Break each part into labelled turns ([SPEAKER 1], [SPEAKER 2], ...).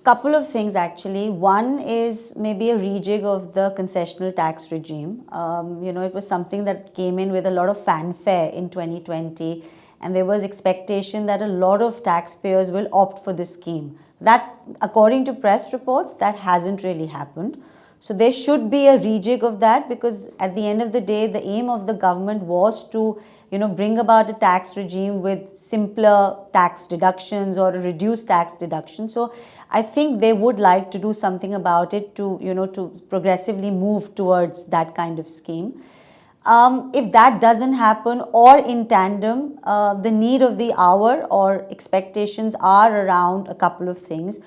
[SPEAKER 1] Couple of things actually. One is maybe a rejig of the concessional tax regime. It was something that came in with a lot of fanfare in 2020, and there was expectation that a lot of taxpayers will opt for this scheme. That, according to press reports, that hasn't really happened. So there should be a rejig of that, because at the end of the day, the aim of the government was to, bring about a tax regime with simpler tax deductions or a reduced tax deduction. So I think they would like to do something about it to, to progressively move towards that kind of scheme. If that doesn't happen, or in tandem, the need of the hour or expectations are around a couple of things.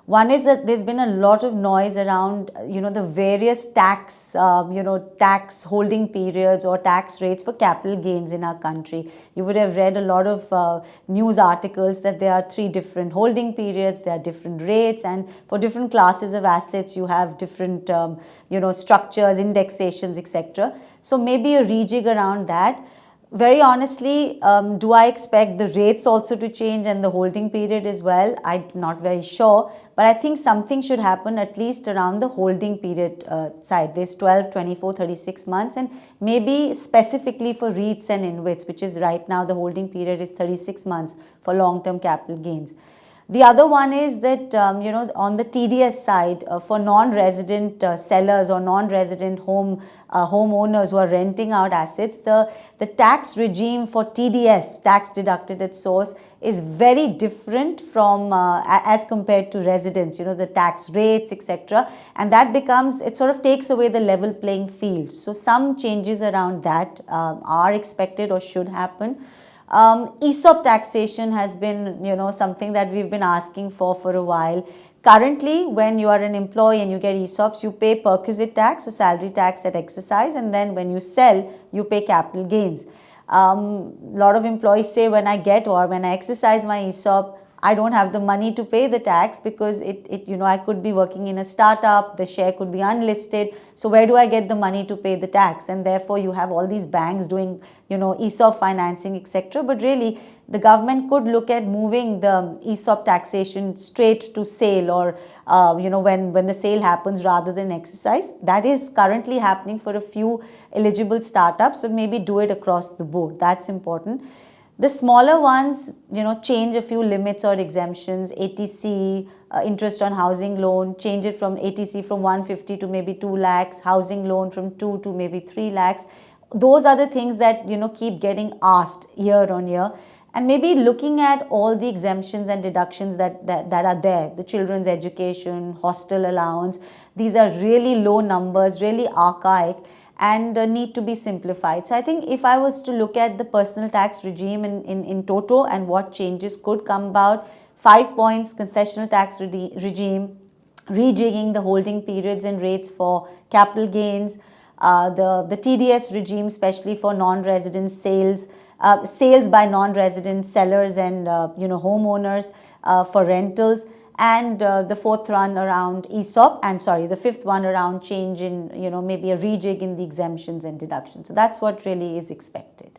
[SPEAKER 1] One is that there's been a lot of noise around, the various tax holding periods or tax rates for capital gains in our country. You would have read a lot of news articles that there are 3 different holding periods, there are different rates, and for different classes of assets, you have different, structures, indexations, etc. So maybe a rejig around that. Very honestly, do I expect the rates also to change and the holding period as well? I'm not very sure, but I think something should happen at least around the holding period side. There's 12, 24, 36 months, and maybe specifically for REITs and InvITs, which is right now the holding period is 36 months for long-term capital gains. The other one is that, on the TDS side, for non-resident sellers or non-resident homeowners who are renting out assets, the tax regime for TDS, tax deducted at source, is very different from as compared to residents, the tax rates, etc. And that becomes, it sort of takes away the level playing field. So some changes around that are expected or should happen. ESOP taxation has been, something that we've been asking for a while. Currently, when you are an employee and you get ESOPs, you pay perquisite tax or salary tax at exercise, and then when you sell, you pay capital gains. A lot of employees say, when I exercise my ESOP, I don't have the money to pay the tax, because I could be working in a startup, the share could be unlisted. So where do I get the money to pay the tax? And therefore you have all these banks doing, ESOP financing, etc. But really, the government could look at moving the ESOP taxation straight to sale, or, when the sale happens rather than exercise. That is currently happening for a few eligible startups, but maybe do it across the board. That's important. The smaller ones, change a few limits or exemptions. ATC, interest on housing loan, change it from ATC from 150 to maybe 2 lakhs, housing loan from 2 to maybe 3 lakhs. Those are the things that, keep getting asked year on year. And maybe looking at all the exemptions and deductions that are there, the children's education, hostel allowance, these are really low numbers, really archaic, and need to be simplified. So I think if I was to look at the personal tax regime in toto and what changes could come about, 5 points: concessional tax regime, rejigging the holding periods and rates for capital gains, the TDS regime, especially for non-resident sales, sales by non-resident sellers and homeowners for rentals, and the fifth one around change in, maybe a rejig in the exemptions and deductions. So that's what really is expected.